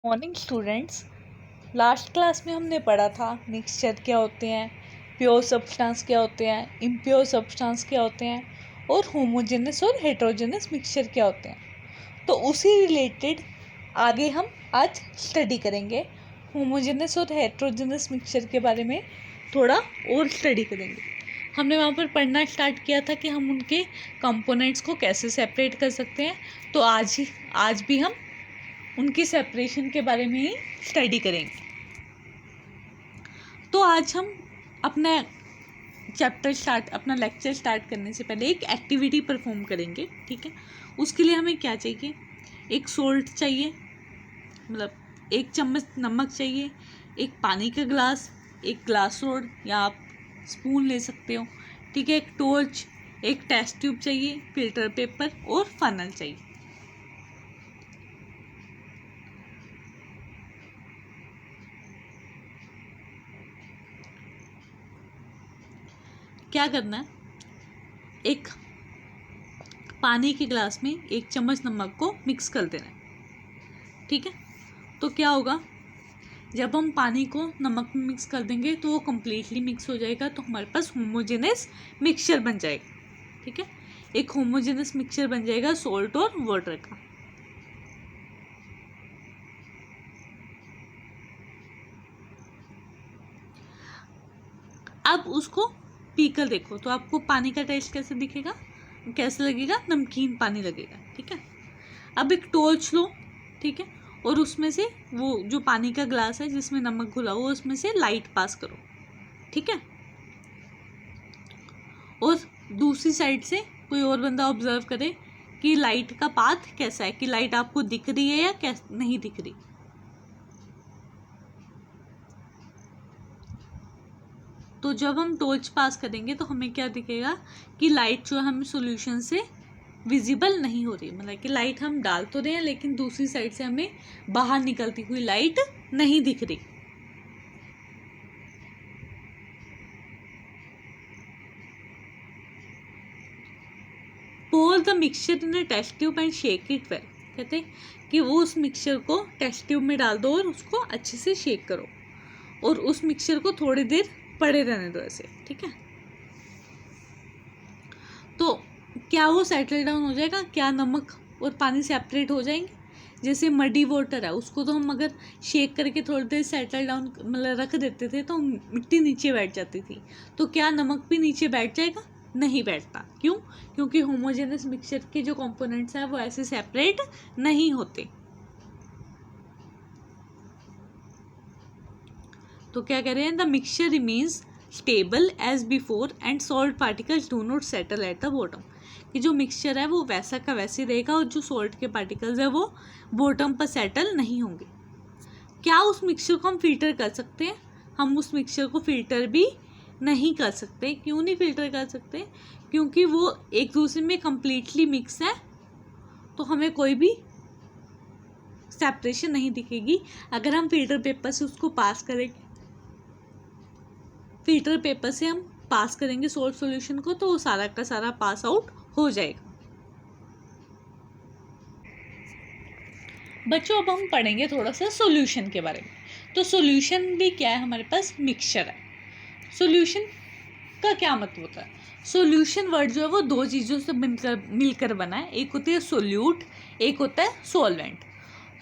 Morning students. Last class में हमने पढ़ा था मिक्सचर क्या होते हैं, प्योर सब्सटेंस क्या होते हैं, इम्प्योर सब्सटेंस क्या होते हैं और होमोजेनस और हेट्रोजेनस मिक्सचर क्या होते हैं। तो उसी रिलेटेड आगे हम आज स्टडी करेंगे। होमोजेनस और हेट्रोजेनस मिक्सचर के बारे में थोड़ा और स्टडी करेंगे। हमने वहाँ पर पढ़ना स्टार्ट किया था कि हम उनके कंपोनेंट्स को कैसे सेपरेट कर सकते हैं। तो आज भी हम उनकी सेपरेशन के बारे में ही स्टडी करेंगे। तो आज हम अपना अपना लेक्चर स्टार्ट करने से पहले एक एक्टिविटी परफॉर्म करेंगे, ठीक है। उसके लिए हमें क्या चाहिए, एक सोल्ट चाहिए, मतलब 1 चम्मच नमक चाहिए, एक पानी का ग्लास, एक ग्लास रोड या आप स्पून ले सकते हो, ठीक है, एक टॉर्च, एक टेस्ट ट्यूब चाहिए, फिल्टर पेपर और फनल चाहिए। क्या करना है, एक पानी के ग्लास में 1 चम्मच नमक को मिक्स कर देना है, ठीक है। तो क्या होगा, जब हम पानी को नमक में मिक्स कर देंगे तो वो कम्प्लीटली मिक्स हो जाएगा, तो हमारे पास होमोजेनस मिक्सचर बन जाएगा, ठीक है। एक होमोजेनस मिक्सचर बन जाएगा सॉल्ट और वाटर का। अब उसको पीकर देखो तो आपको पानी का टेस्ट कैसे दिखेगा, कैसे लगेगा, नमकीन पानी लगेगा, ठीक है। अब एक टॉर्च लो, ठीक है, और उसमें से वो जो पानी का ग्लास है जिसमें नमक घुला हुआ उसमें से लाइट पास करो, ठीक है। और दूसरी साइड से कोई और बंदा ऑब्जर्व करे कि लाइट का पाथ कैसा है, कि लाइट आपको दिख रही है या कैसे नहीं दिख रही। तो जब हम टॉर्च पास करेंगे तो हमें क्या दिखेगा कि लाइट जो हमें सॉल्यूशन से विजिबल नहीं हो रही, मतलब कि लाइट हम डाल तो रहे हैं लेकिन दूसरी साइड से हमें बाहर निकलती हुई लाइट नहीं दिख रही। Pour the mixture in a test tube and shake it well. कहते हैं कि वो उस मिक्सचर को टेस्ट ट्यूब में डाल दो और उसको अच्छे से शेक करो और उस मिक्सचर को थोड़ी देर पड़े रहने दो ऐसे, ठीक है। तो क्या वो सेटल डाउन हो जाएगा, क्या नमक और पानी सेपरेट हो जाएंगे। जैसे मडी वाटर है उसको तो हम अगर शेक करके थोड़ी देर सेटल डाउन मतलब रख देते थे तो मिट्टी नीचे बैठ जाती थी, तो क्या नमक भी नीचे बैठ जाएगा, नहीं बैठता। क्यों, क्योंकि होमोजेनस मिक्सचर के जो कंपोनेंट्स हैं वो ऐसे सेपरेट नहीं होते। तो क्या कह रहे हैं, the mixture remains stable as before and salt particles do not settle at the bottom. कि जो मिक्सचर है वो वैसा का वैसे रहेगा और जो सॉल्ट के पार्टिकल्स है वो बॉटम पर सेटल नहीं होंगे। क्या उस मिक्सचर को हम फिल्टर कर सकते हैं, हम उस मिक्सचर को फिल्टर भी नहीं कर सकते। क्यों नहीं फिल्टर कर सकते, क्योंकि वो एक दूसरे में कम्प्लीटली मिक्स है, तो हमें कोई भी सेपरेशन नहीं दिखेगी। अगर हम फिल्टर पेपर से उसको पास करेंगे, फिल्टर पेपर से हम पास करेंगे सॉल्ट सॉल्यूशन को, तो वो सारा का सारा पास आउट हो जाएगा। बच्चों अब हम पढ़ेंगे थोड़ा सा सॉल्यूशन के बारे में। तो सॉल्यूशन भी क्या है, हमारे पास मिक्सचर है। सॉल्यूशन का क्या मतलब होता है, सॉल्यूशन वर्ड जो है वो 2 चीज़ों से मिलकर बना है। एक होती है सोल्यूट, एक होता है सॉल्वेंट।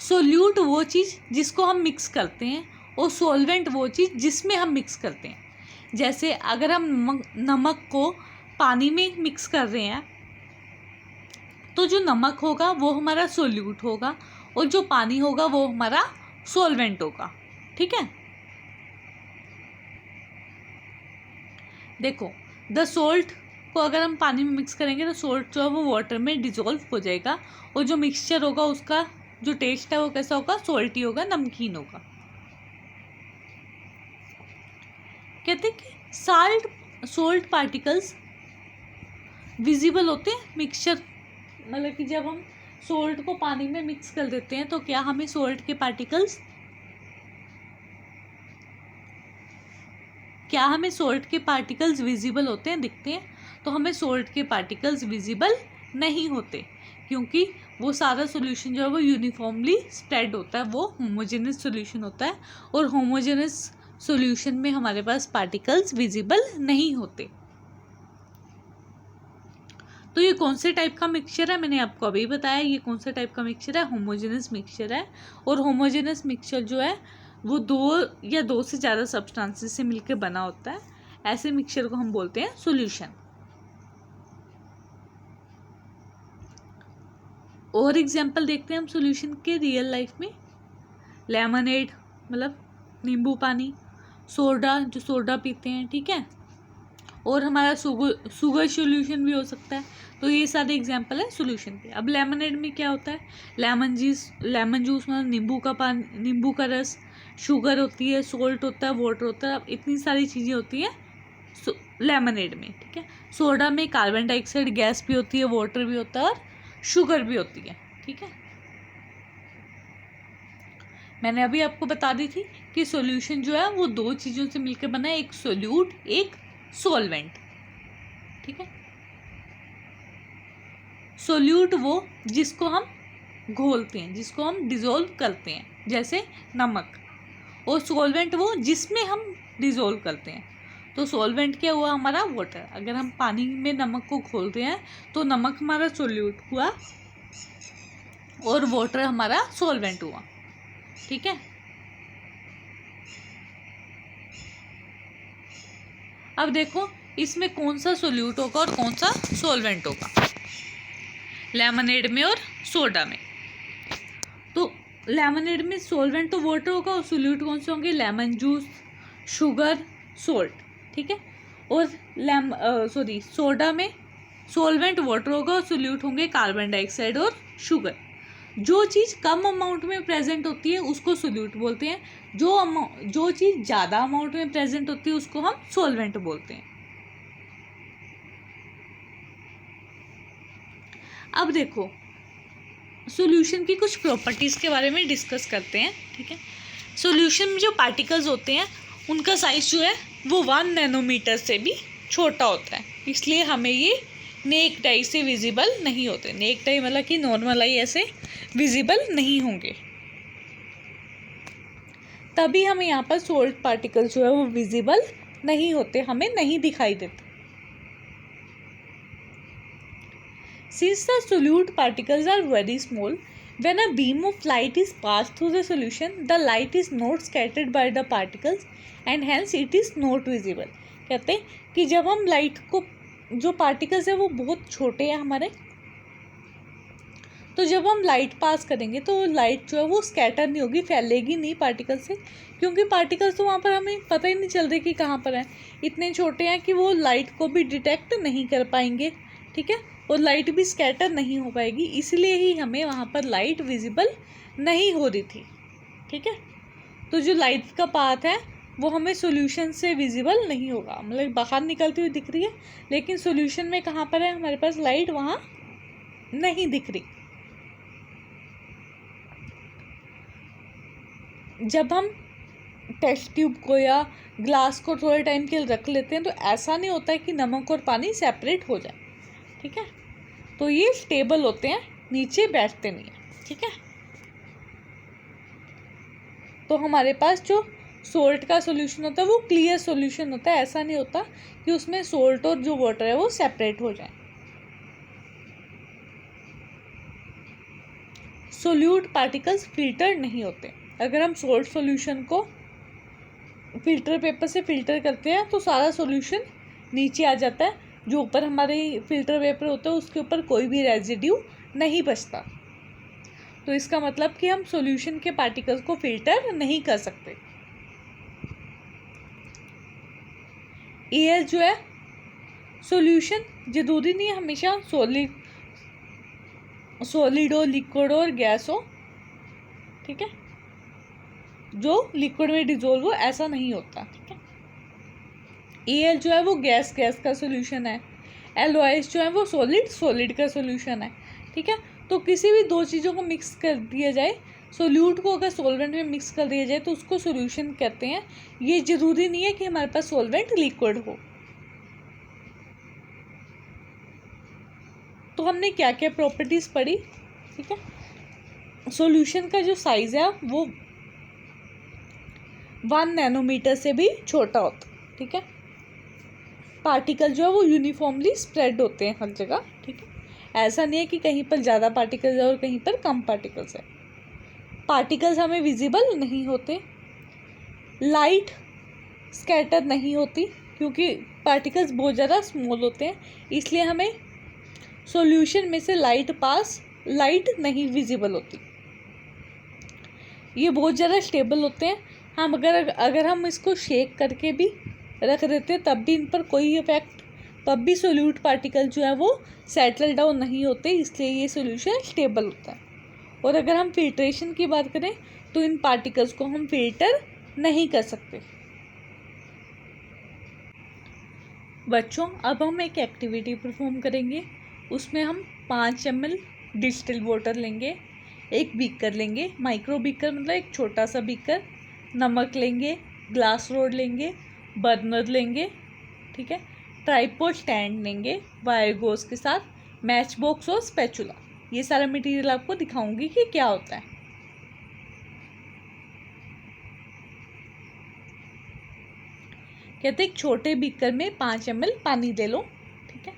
सोल्यूट वो चीज़ जिसको हम मिक्स करते हैं और सॉल्वेंट वो चीज़ जिसमें हम मिक्स करते हैं। जैसे अगर हम नमक को पानी में मिक्स कर रहे हैं तो जो नमक होगा वो हमारा सोल्यूट होगा और जो पानी होगा वो हमारा सॉल्वेंट होगा, ठीक है। देखो, द सोल्ट को अगर हम पानी में मिक्स करेंगे तो सोल्ट जो है वो वाटर में डिजोल्व हो जाएगा और जो मिक्सचर होगा उसका जो टेस्ट है वो कैसा होगा, सॉल्टी होगा, नमकीन होगा। कहते हैं कि सोल्ट पार्टिकल्स विजिबल होते हैं मिक्सचर, मतलब कि जब हम सोल्ट को पानी में मिक्स कर देते हैं तो क्या हमें सोल्ट के पार्टिकल्स विजिबल होते हैं, दिखते हैं। तो हमें सोल्ट के पार्टिकल्स विजिबल नहीं होते। क्योंकि वो सारा सॉल्यूशन जो है वो यूनिफॉर्मली स्प्रेड होता है, वो होमोजेनस सॉल्यूशन होता है, और होमोजेनस सॉल्यूशन में हमारे पास पार्टिकल्स विजिबल नहीं होते। तो ये कौन से टाइप का मिक्सचर है, मैंने आपको अभी बताया ये कौन से टाइप का मिक्सचर है, होमोजेनस मिक्सचर है। और होमोजेनस मिक्सचर जो है वो दो या दो से ज़्यादा सब्सटेंसेस से मिलकर बना होता है, ऐसे मिक्सचर को हम बोलते हैं सॉल्यूशन। और एग्जांपल देखते हैं हम सॉल्यूशन के रियल लाइफ में। लेमनेड मतलब नींबू पानी, सोडा जो सोडा पीते हैं, ठीक है, और हमारा शुगर सॉल्यूशन भी हो सकता है। तो ये सारे एग्जांपल है सॉल्यूशन के। अब लेमनेड में क्या होता है, लेमन जूस मतलब नींबू का पानी, नींबू का रस, शुगर होती है, सोल्ट होता है, वाटर होता है, अब इतनी सारी चीज़ें होती हैं लेमनेड में, ठीक है। सोडा में कार्बन डाइऑक्साइड गैस भी होती है, वाटर भी होता है और शुगर भी होती है, ठीक है। मैंने अभी आपको बता दी थी कि सॉल्यूशन जो है वो दो चीज़ों से मिलकर बना है, एक सोल्यूट एक सॉल्वेंट, ठीक है। सोल्यूट वो जिसको हम घोलते हैं, जिसको हम डिज़ोल्व करते हैं, जैसे नमक, और सॉल्वेंट वो जिसमें हम डिज़ोल्व करते हैं। तो सॉल्वेंट क्या हुआ हमारा, वाटर। अगर हम पानी में नमक को घोलते हैं तो नमक हमारा सोल्यूट हुआ और वाटर हमारा सॉल्वेंट हुआ, ठीक है। अब देखो इसमें कौन सा सोल्यूट होगा और कौन सा सॉल्वेंट होगा, लेमनेड में और सोडा में। तो लेमनेड में सॉल्वेंट तो वाटर होगा और सोल्यूट कौन से होंगे, लेमन जूस, शुगर, सोल्ट, ठीक है। और सोडा में सॉल्वेंट वाटर होगा और सोल्यूट होंगे कार्बन डाइऑक्साइड और शुगर। जो चीज़ कम अमाउंट में प्रेजेंट होती है उसको सोल्यूट बोलते हैं, जो चीज़ ज़्यादा अमाउंट में प्रेजेंट होती है उसको हम सॉल्वेंट बोलते हैं। अब देखो सॉल्यूशन की कुछ प्रॉपर्टीज़ के बारे में डिस्कस करते हैं, ठीक है। सॉल्यूशन में जो पार्टिकल्स होते हैं उनका साइज़ जो है वो 1 नैनोमीटर से भी छोटा होता है, इसलिए हमें ये नेक्ड आई से विजिबल नहीं होते। नेक्ड आई मतलब कि नॉर्मल आई ऐसे विजिबल नहीं होंगे, तभी हमें यहाँ पर सोल्ट पार्टिकल्स जो है वो विजिबल नहीं होते, हमें नहीं दिखाई देते। Since the solute particles are very small, when a beam of light is passed through the solution, the light is not scattered by the particles and hence it is not visible। कहते हैं कि जब हम light को, जो particles है वो बहुत छोटे हैं हमारे, तो जब हम लाइट पास करेंगे तो लाइट जो है वो स्कैटर नहीं होगी, फैलेगी नहीं पार्टिकल से, क्योंकि पार्टिकल्स तो वहाँ पर हमें पता ही नहीं चल रही कि कहाँ पर है, इतने छोटे हैं कि वो लाइट को भी डिटेक्ट नहीं कर पाएंगे, ठीक है, और लाइट भी स्कैटर नहीं हो पाएगी, इसलिए ही हमें वहाँ पर लाइट विजिबल नहीं हो रही थी, ठीक है। तो जो लाइट का पाथ है वो हमें सॉल्यूशन से विजिबल नहीं होगा, मतलब बाहर निकलती हुई दिख रही है, लेकिन सॉल्यूशन में कहाँ पर है हमारे पास लाइट, वहाँ नहीं दिख रही। जब हम टेस्ट ट्यूब को या ग्लास को थोड़े टाइम के लिए रख लेते हैं तो ऐसा नहीं होता है कि नमक और पानी सेपरेट हो जाए, ठीक है। तो ये स्टेबल होते हैं, नीचे बैठते नहीं हैं, ठीक है। तो हमारे पास जो सोल्ट का सॉल्यूशन होता है वो क्लियर सॉल्यूशन होता है, ऐसा नहीं होता कि उसमें सोल्ट और जो वाटर है वो सेपरेट हो जाए। सोल्यूट पार्टिकल्स फिल्टर नहीं होते। अगर हम सोल्ट सॉल्यूशन को फिल्टर पेपर से फिल्टर करते हैं तो सारा सॉल्यूशन नीचे आ जाता है, जो ऊपर हमारे फिल्टर पेपर होता है उसके ऊपर कोई भी रेजिड्यू नहीं बचता। तो इसका मतलब कि हम सॉल्यूशन के पार्टिकल्स को फिल्टर नहीं कर सकते। एयर जो है सॉल्यूशन जरूरी नहीं है हमेशा सॉलिड हो, लिक्विड हो और गैस हो, ठीक है, जो लिक्विड में डिजोल्व हो ऐसा नहीं होता, ठीक है। एयर जो है वो गैस का सॉल्यूशन है, एलओएस जो है वो सॉलिड का सॉल्यूशन है, ठीक है। तो किसी भी दो चीज़ों को मिक्स कर दिया जाए, सोल्यूट को अगर सॉल्वेंट में मिक्स कर दिया जाए तो उसको सॉल्यूशन कहते हैं। ये ज़रूरी नहीं है कि हमारे पास सॉल्वेंट लिक्विड हो। तो हमने क्या क्या प्रॉपर्टीज़ पढ़ी, ठीक है। सॉल्यूशन का जो साइज़ है वो 1 नैनोमीटर से भी छोटा होता है, ठीक है। पार्टिकल जो है वो यूनिफॉर्मली स्प्रेड होते हैं हर जगह, ठीक है। ऐसा नहीं है कि कहीं पर ज़्यादा पार्टिकल्स है और कहीं पर कम पार्टिकल्स है। पार्टिकल्स हमें विजिबल नहीं होते, लाइट स्कैटर नहीं होती क्योंकि पार्टिकल्स बहुत ज़्यादा स्मॉल होते हैं, इसलिए हमें सॉल्यूशन में से लाइट नहीं विजिबल होती। ये बहुत ज़्यादा स्टेबल होते हैं। हम अगर हम इसको शेक करके भी रख देते हैं तब भी इन पर कोई इफेक्ट, तब भी सोल्यूट पार्टिकल जो है वो सेटल डाउन नहीं होते, इसलिए ये सॉल्यूशन स्टेबल होता है। और अगर हम फिल्ट्रेशन की बात करें तो इन पार्टिकल्स को हम फिल्टर नहीं कर सकते। बच्चों, अब हम एक एक्टिविटी परफॉर्म करेंगे। उसमें हम 5 ml डिस्टिल वाटर लेंगे, एक बीकर लेंगे, माइक्रो बीकर मतलब एक छोटा सा बीकर, नमक लेंगे, ग्लास रोड लेंगे, बर्नर लेंगे, ठीक है, ट्राइपॉड स्टैंड लेंगे वायर गोज के साथ, मैच बॉक्स और स्पैचुला। ये सारा मटेरियल आपको दिखाऊंगी कि क्या होता है। कहते एक छोटे बीकर में 5 ml पानी ले लो, ठीक है,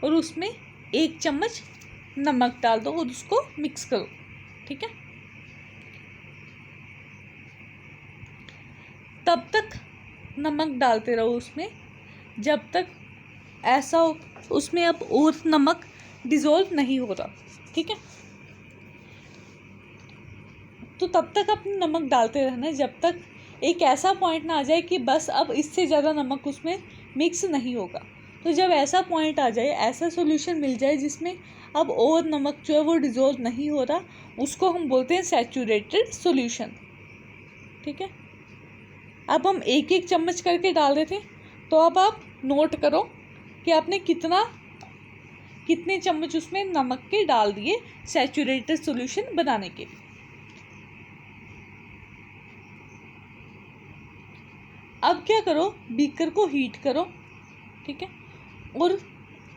और उसमें 1 चम्मच नमक डाल दो और उसको मिक्स करो, ठीक है। तब तक नमक डालते रहो उसमें जब तक ऐसा हो उसमें अब और नमक डिज़ोल्व नहीं हो रहा, ठीक है। तो तब तक अपने नमक डालते रहना है जब तक एक ऐसा पॉइंट ना आ जाए कि बस अब इससे ज़्यादा नमक उसमें मिक्स नहीं होगा। तो जब ऐसा पॉइंट आ जाए, ऐसा सॉल्यूशन मिल जाए जिसमें अब और नमक जो है वो डिज़ोल्व नहीं हो रहा, उसको हम बोलते हैं सैचुरेटेड सॉल्यूशन, ठीक है। अब हम 1-1 चम्मच करके डाल रहे थे, तो अब आप नोट करो कि आपने कितने चम्मच उसमें नमक के डाल दिए सैचुरेटेड सॉल्यूशन बनाने के लिए। अब क्या करो, बीकर को हीट करो, ठीक है, और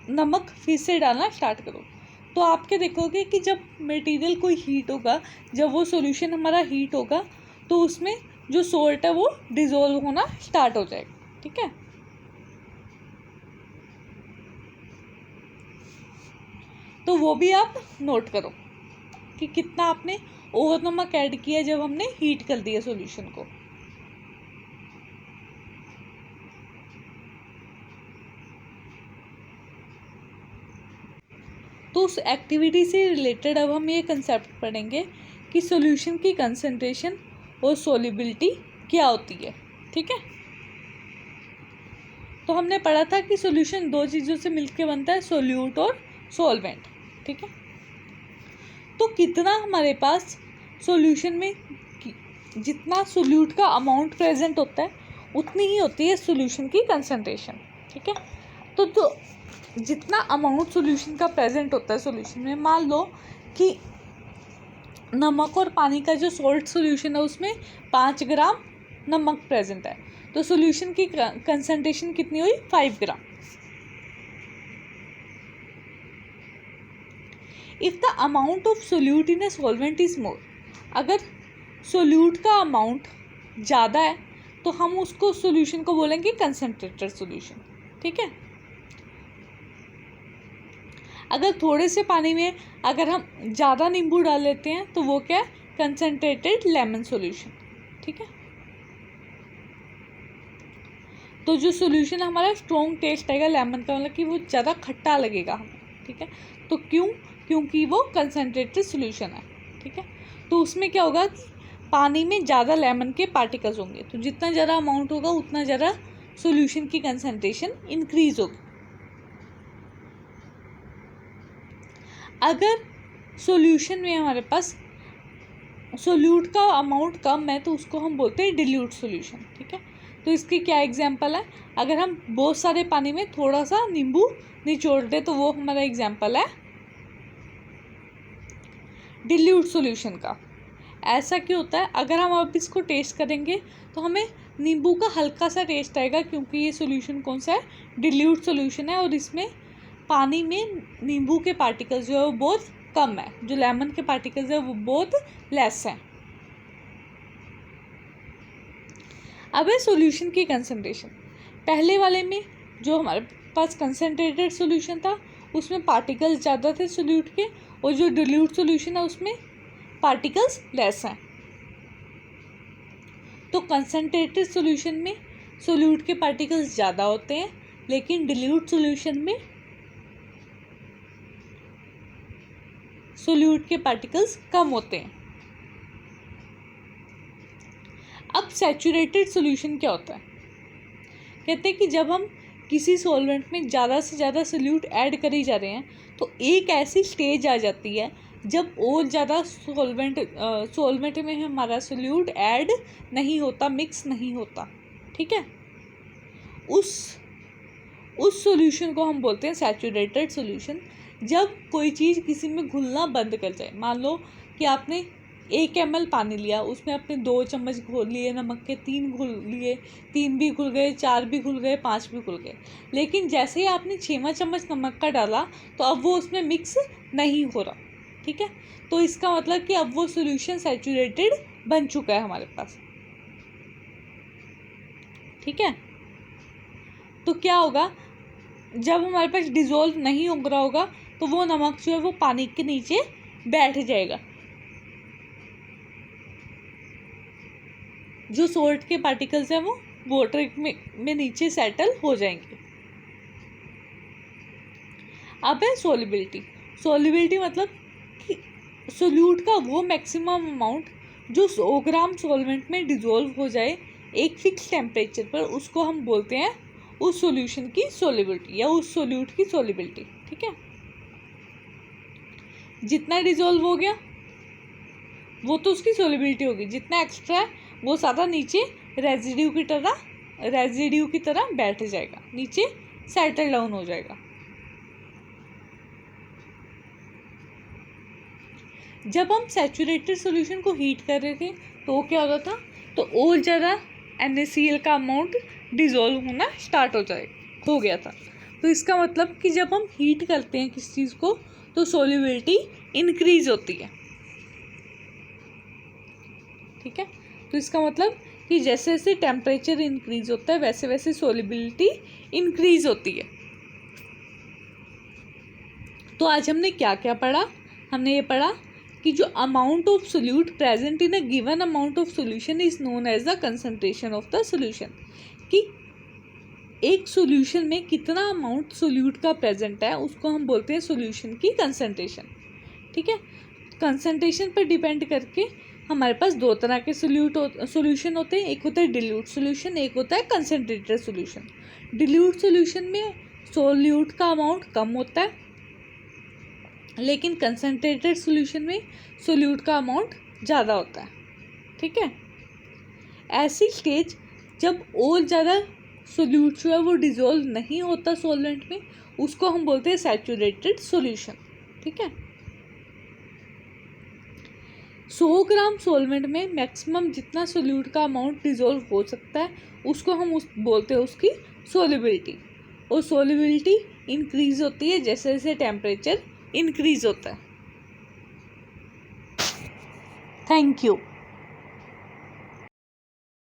नमक फिर से डालना स्टार्ट करो। तो आप क्या देखोगे कि जब मटेरियल कोई हीट होगा, जब वो सॉल्यूशन हमारा हीट होगा तो उसमें जो सोल्ट है वो डिज़ोल्व होना स्टार्ट हो जाएगा, ठीक है। तो वो भी आप नोट करो कि कितना आपने और नमक ऐड किया जब हमने हीट कर दिया सॉल्यूशन को। तो उस एक्टिविटी से रिलेटेड अब हम ये कंसेप्ट पढ़ेंगे कि सॉल्यूशन की कंसंट्रेशन और सोलिबिलिटी क्या होती है, ठीक है। तो हमने पढ़ा था कि सॉल्यूशन 2 चीज़ों से मिलकर बनता है, सोल्यूट और सॉल्वेंट, ठीक है। तो कितना हमारे पास सॉल्यूशन में जितना सोल्यूट का अमाउंट प्रेजेंट होता है उतनी ही होती है सॉल्यूशन की कंसंट्रेशन, ठीक है। तो जितना अमाउंट सॉल्यूशन का प्रेजेंट होता है सॉल्यूशन में, मान लो कि नमक और पानी का जो सॉल्ट सॉल्यूशन है उसमें 5 ग्राम नमक प्रेजेंट है, तो सॉल्यूशन की कंसंट्रेशन कितनी हुई, 5 ग्राम। If the amount of solute in a solvent is more, अगर सोल्यूट का अमाउंट ज़्यादा है तो हम उसको सॉल्यूशन को बोलेंगे कंसंट्रेटेड सॉल्यूशन, ठीक है। अगर थोड़े से पानी में अगर हम ज़्यादा नींबू डाल लेते हैं तो वो क्या है, कंसंट्रेटेड लेमन सॉल्यूशन, ठीक है। तो जो सॉल्यूशन हमारा स्ट्रॉन्ग टेस्ट आएगा लेमन का, मतलब कि वो ज़्यादा खट्टा लगेगा हमें, ठीक है। तो क्योंकि वो कंसंट्रेटेड सॉल्यूशन है, ठीक है। तो उसमें क्या होगा कि पानी में ज़्यादा लेमन के पार्टिकल्स होंगे, तो जितना ज़्यादा अमाउंट होगा उतना ज़्यादा सॉल्यूशन की कंसंट्रेशन इंक्रीज होगी। अगर सॉल्यूशन में हमारे पास सोल्यूट का अमाउंट कम है तो उसको हम बोलते हैं डिल्यूट सॉल्यूशन, ठीक है। तो इसकी क्या एग्जांपल है, अगर हम बहुत सारे पानी में थोड़ा सा नींबू निचोड़ दें तो वो हमारा एग्जांपल है डिल्यूट सॉल्यूशन का। ऐसा क्यों होता है, अगर हम अब इसको टेस्ट करेंगे तो हमें नींबू का हल्का सा टेस्ट आएगा क्योंकि ये सॉल्यूशन कौन सा है, डिल्यूट सॉल्यूशन है, और इसमें पानी में नींबू के पार्टिकल्स जो है वो बहुत कम है, जो लेमन के पार्टिकल्स है वो बहुत लेस हैं। अब है सॉल्यूशन की कंसंट्रेशन। पहले वाले में जो हमारे पास कंसंट्रेटेड सॉल्यूशन था उसमें पार्टिकल्स ज़्यादा थे सोल्यूट के, और जो डिल्यूट सॉल्यूशन है उसमें पार्टिकल्स लेस हैं। तो कंसंट्रेटेड सॉल्यूशन में सोल्यूट के पार्टिकल्स ज़्यादा होते हैं, लेकिन डिल्यूट सॉल्यूशन में सोल्यूट के पार्टिकल्स कम होते हैं। अब सैचुरेटेड सॉल्यूशन क्या होता है? कहते हैं कि जब हम किसी सॉल्वेंट में ज़्यादा से ज़्यादा सोल्यूट ऐड करी जा रहे हैं तो एक ऐसी स्टेज आ जाती है जब और ज़्यादा सॉल्वेंट में हमारा सोल्यूट ऐड नहीं होता, मिक्स नहीं होता। ठीक है, उस सॉल्यूशन को हम बोलते हैं सैचुरेटेड सॉल्यूशन। जब कोई चीज़ किसी में घुलना बंद कर जाए, मान लो कि आपने 1 ml पानी लिया, उसमें आपने 2 चम्मच घोल लिए नमक के, 3 घुल लिए, 3 भी घुल गए, 4 भी घुल गए, 5 भी घुल गए, लेकिन जैसे ही आपने 6वां चम्मच नमक का डाला तो अब वो उसमें मिक्स नहीं हो रहा। ठीक है, तो इसका मतलब कि अब वो सॉल्यूशन सैचुरेटेड बन चुका है हमारे पास। ठीक है, तो क्या होगा, जब हमारे पास डिज़ोल्व नहीं हो रहा होगा तो वो नमक जो है वो पानी के नीचे बैठ जाएगा, जो सोल्ट के पार्टिकल्स हैं वो वाटर में नीचे सेटल हो जाएंगे। अब है सोल्युबिलिटी। सोल्युबिलिटी मतलब कि सोल्यूट का वो मैक्सिमम अमाउंट जो 100 ग्राम सॉल्वेंट में डिज़ोल्व हो जाए एक फिक्स टेम्परेचर पर, उसको हम बोलते हैं उस सॉल्यूशन की सोल्युबिलिटी या उस सोल्यूट की सोल्युबिलिटी। ठीक है, जितना डिज़ोल्व हो गया वो तो उसकी सोल्युबिलिटी होगी, जितना एक्स्ट्रा है वो सारा नीचे रेजिड्यू की तरह बैठ जाएगा, नीचे सेटल डाउन हो जाएगा। जब हम सैचुरेटेड सॉल्यूशन को हीट कर रहे थे तो क्या होता था, तो और ज़्यादा NaCl का अमाउंट डिज़ोल्व होना स्टार्ट हो गया था। तो इसका मतलब कि जब हम हीट करते हैं किसी चीज़ को तो सोल्युबिलिटी इंक्रीज होती है। ठीक है, तो इसका मतलब कि जैसे जैसे टेम्परेचर इंक्रीज होता है वैसे वैसे सोल्युबिलिटी इंक्रीज होती है। तो आज हमने क्या क्या पढ़ा? हमने ये पढ़ा कि जो amount of solute present in a given amount of solution is known as the concentration of the solution, कि एक सोल्यूशन में कितना अमाउंट सोल्यूट का प्रेजेंट है उसको हम बोलते हैं सोल्यूशन की कंसंट्रेशन। ठीक है, कंसंट्रेशन पर डिपेंड करके हमारे पास 2 तरह के सोल्यूशन होते हैं, एक होता है डिल्यूट सोल्यूशन, एक होता है कंसंट्रेटेड सोल्यूशन। डिल्यूट सोल्यूशन में सोल्यूट का अमाउंट कम होता है, लेकिन कंसंट्रेटेड सोल्यूशन में सोल्यूट का अमाउंट ज़्यादा होता है। ठीक है, ऐसी स्टेज जब और ज़्यादा सोल्यूट जो है वो डिज़ोल्व नहीं होता सॉल्वेंट में, उसको हम बोलते हैं सैचुरेटेड सॉल्यूशन। ठीक है, 100 ग्राम सॉल्वेंट में मैक्सिमम जितना सोल्यूट का अमाउंट डिज़ोल्व हो सकता है उसको हम बोलते हैं उसकी सोल्युबिलिटी, और सोल्युबिलिटी इंक्रीज होती है जैसे जैसे टेम्परेचर इंक्रीज होता है। Thank you.